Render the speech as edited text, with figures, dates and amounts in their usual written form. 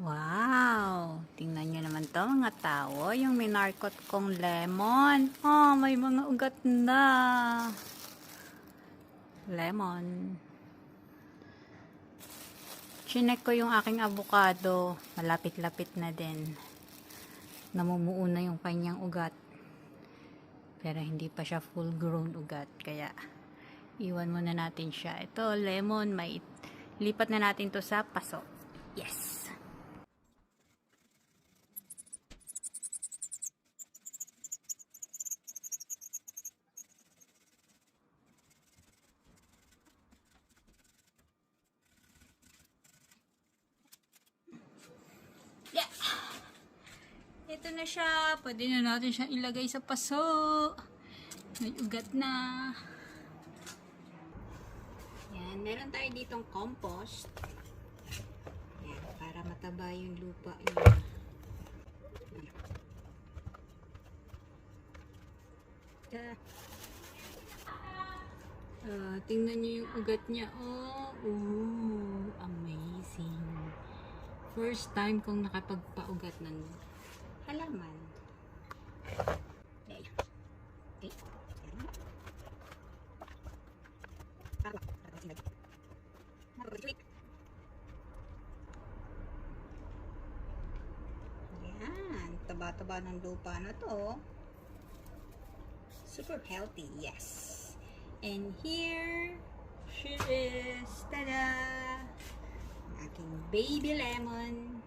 Wow! Tingnan nyo naman to mga tao. Yung minarkot kong lemon. Oh, may mga ugat na. Lemon. Chinek ko yung aking avocado. Malapit-lapit na din. Namumuo na yung kanyang ugat. Pero hindi pa siya full grown ugat. Kaya, iwan muna natin siya. Ito, lemon. Lipat na natin to sa paso. Yes! Ito na siya. Pwede na natin siyang ilagay sa paso. May ugat na. Yan. Meron tayo ditong compost. Yan. Para mataba yung lupa niya. Tingnan niyo yung ugat niya. Oh, amazing. First time kong nakapagpaugat ng halaman. Okay. Yan. Taba-taba ng lupa na to. Super healthy, yes. And here she is. Tada! Aking baby lemon.